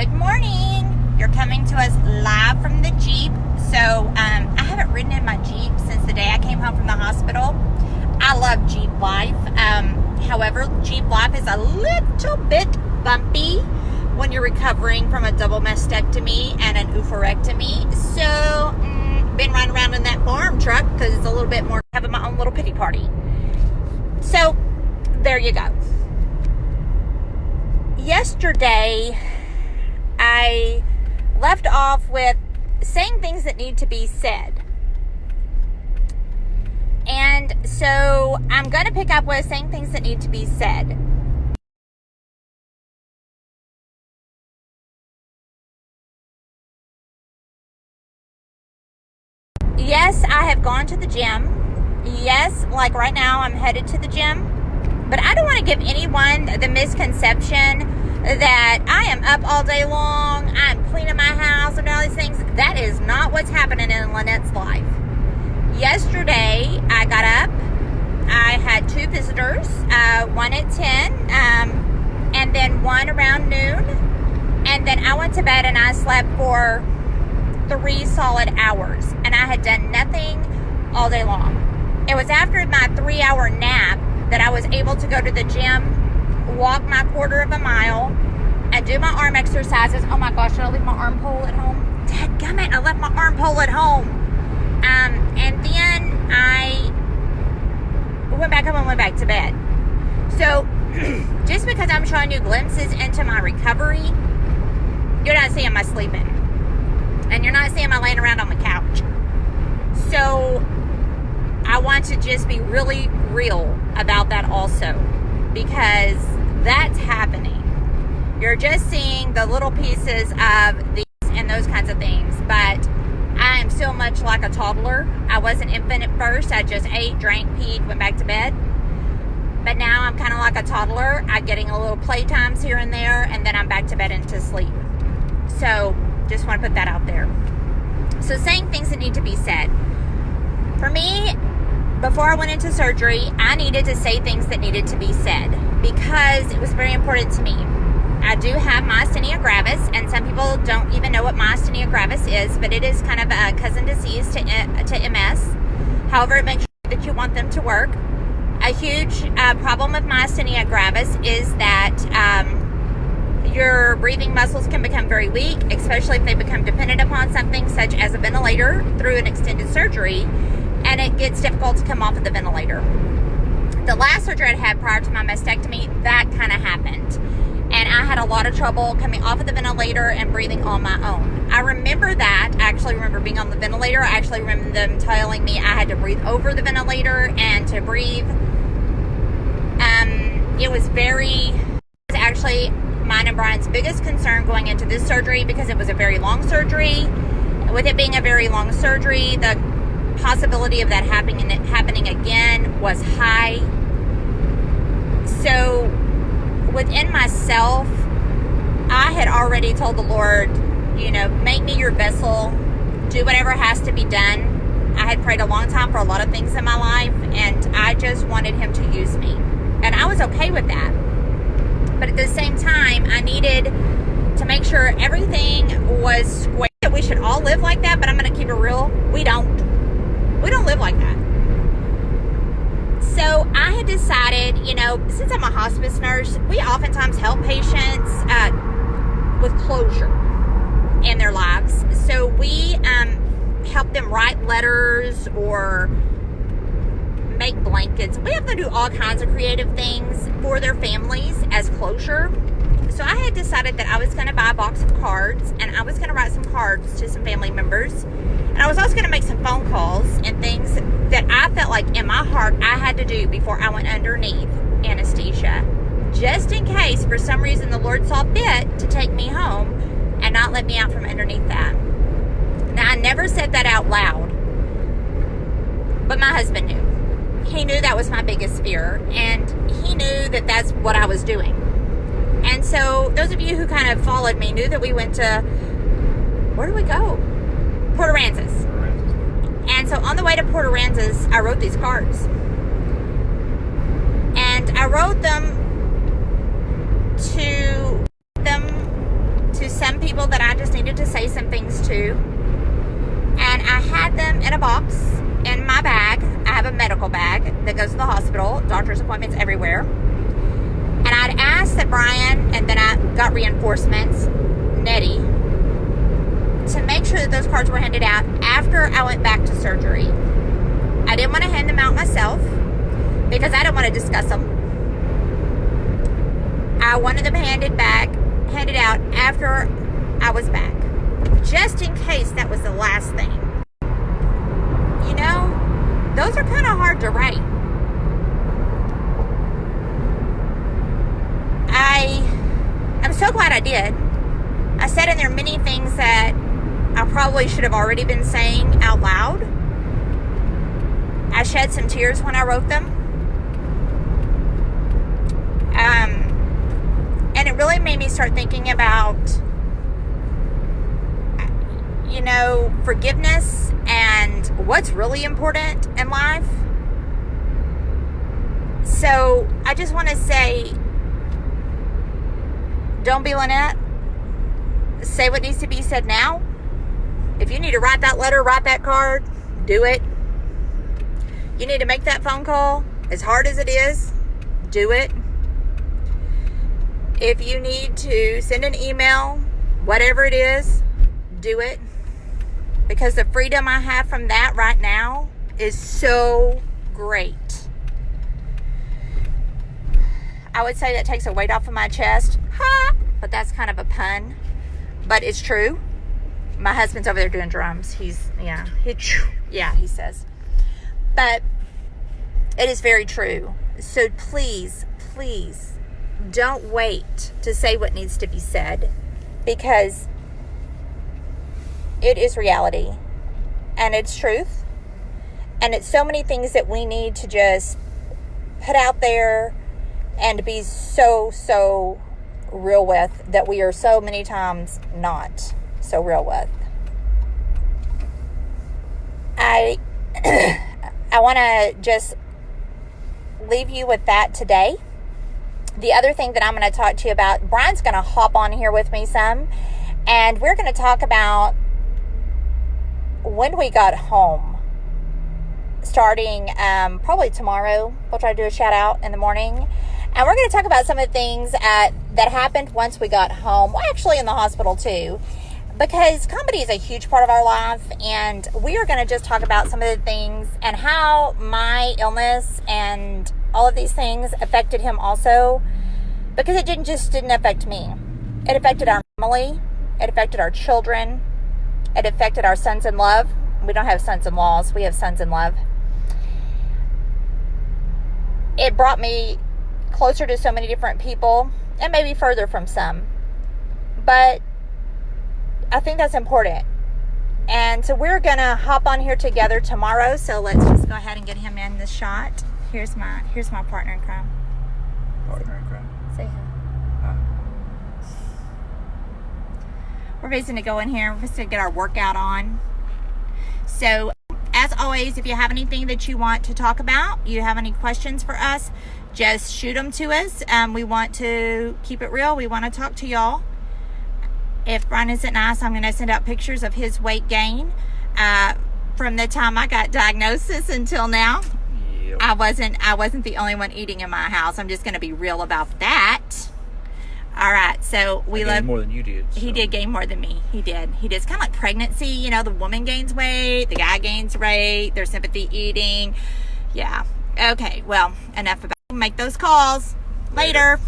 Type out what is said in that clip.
Good morning. You're coming to us live from the Jeep. So I haven't ridden in my Jeep since the day I came home from the hospital. I love Jeep life. However, Jeep life is a little bit bumpy when you're recovering from a double mastectomy and an oophorectomy. So been riding around in that farm truck because it's a little bit more having my own little pity party. So there you go. Yesterday, I left off with saying things that need to be said. And so I'm going to pick up with saying things that need to be said. Yes, I have gone to the gym. Yes, like right now I'm headed to the gym. But I don't want to give anyone the misconception that I am up all day long, I'm cleaning my house and all these things. That is not what's happening in Lynette's life. Yesterday, I got up. I had two visitors, one at 10, and then one around noon. And then I went to bed and I slept for 3 solid hours. And I had done nothing all day long. It was after my 3-hour nap that I was able to go to the gym, walk my 1/4 mile, and do my arm exercises. Oh my gosh, did I leave my arm pole at home? Dadgummit, I left my arm pole at home. And then I went back home and went back to bed. So, just because I'm showing you glimpses into my recovery, you're not seeing my sleeping. And you're not seeing my laying around on the couch. So, I want to just be really real about that also, because that's happening. You're just seeing the little pieces of these and those kinds of things, but I am still much like a toddler. I was an infant at first. I just ate, drank, peed, went back to bed. But now I'm kind of like a toddler. I'm getting a little playtimes here and there, and then I'm back to bed and to sleep. So just want to put that out there. So saying things that need to be said. For me, before I went into surgery, I needed to say things that needed to be said because it was very important to me. I do have myasthenia gravis, and some people don't even know what myasthenia gravis is, but it is kind of a cousin disease to MS. However, it makes sure that you want them to work. A huge problem with myasthenia gravis is that your breathing muscles can become very weak, especially if they become dependent upon something such as a ventilator through an extended surgery, and it gets difficult to come off of the ventilator. The last surgery I had prior to my mastectomy, that kind of happened. And I had a lot of trouble coming off of the ventilator and breathing on my own. I remember that. I actually remember being on the ventilator. I actually remember them telling me I had to breathe over the ventilator and to breathe. It was actually mine and Brian's biggest concern going into this surgery because it was a very long surgery. With it being a very long surgery, the possibility of that happening again was high. So within myself, I had already told the Lord, make me your vessel, do whatever has to be done. I had prayed a long time for a lot of things in my life, and I just wanted him to use me. And I was okay with that. But at the same time, I needed to make sure everything was square. We should all live like that, but I'm going to keep it real. We don't live like that. So I had decided, since I'm a hospice nurse, we oftentimes help patients with closure in their lives. So we help them write letters or make blankets. We have them do all kinds of creative things for their families as closure. So I had decided that I was going to buy a box of cards, and I was going to write some cards to some family members. And I was also going to make some phone calls and things that I felt like in my heart I had to do before I went underneath anesthesia. Just in case, for some reason, the Lord saw fit to take me home and not let me out from underneath that. Now, I never said that out loud, but my husband knew. He knew that was my biggest fear, and he knew that that's what I was doing. And so those of you who kind of followed me knew that we went to, where did we go? Port Aransas. And so on the way to Port Aransas, I wrote these cards. And I wrote them to some needed to say some things to. And I had them in a box in my bag. I have a medical bag that goes to the hospital, doctor's appointments everywhere. And I'd asked that Brian, and then I got reinforcements, Nettie, to make sure that those cards were handed out after I went back to surgery. I didn't want to hand them out myself because I didn't want to discuss them. I wanted them handed out after I was back, just in case that was the last thing. You know, those are kind of hard to write. I'm so glad I did. I said in there many things that I probably should have already been saying out loud. I shed some tears when I wrote them. And it really made me start thinking about, you know, forgiveness and what's really important in life. So I just want to say, don't be Lynette. Say what needs to be said now. If you need to write that letter, write that card, do it. You need to make that phone call, as hard as it is, do it. If you need to send an email, whatever it is, do it. Because the freedom I have from that right now is so great. I would say that takes a weight off of my chest. Ha! But that's kind of a pun. But it's true. My husband's over there doing drums. He says. But it is very true. So please, please, don't wait to say what needs to be said. Because it is reality. And it's truth. And it's so many things that we need to just put out there and be so real with, that we are so many times not so real with. I want to just leave you with that today. The other thing that I'm going to talk to you about, Brian's going to hop on here with me some, and we're going to talk about when we got home. Starting probably tomorrow, we'll try to do a shout out in the morning. And we're going to talk about some of the things that happened once we got home. Well, actually in the hospital too. Because comedy is a huge part of our life. And we are going to just talk about some of the things and how my illness and all of these things affected him also. Because it didn't affect me. It affected our family. It affected our children. It affected our sons in love. We don't have sons-in-laws. We have sons in love. It brought me closer to so many different people, and maybe further from some. But I think that's important. And so we're going to hop on here together tomorrow. So let's just go ahead and get him in the shot. Here's my partner in crime. Partner in crime. Say hi. We're basically going to go in here. We're just going to get our workout on. So, as always, if you have anything that you want to talk about, you have any questions for us, just shoot them to us. We want to keep it real. We want to talk to y'all. If Brian isn't nice, I'm going to send out pictures of his weight gain from the time I got diagnosis until now. Yep. I wasn't the only one eating in my house. I'm just going to be real about that. All right, so I gained more than you did. So. He did gain more than me. He did. It's kind of like pregnancy. You know, the woman gains weight, the guy gains weight, there's sympathy eating. Yeah. Okay, well, enough about it. Make those calls later.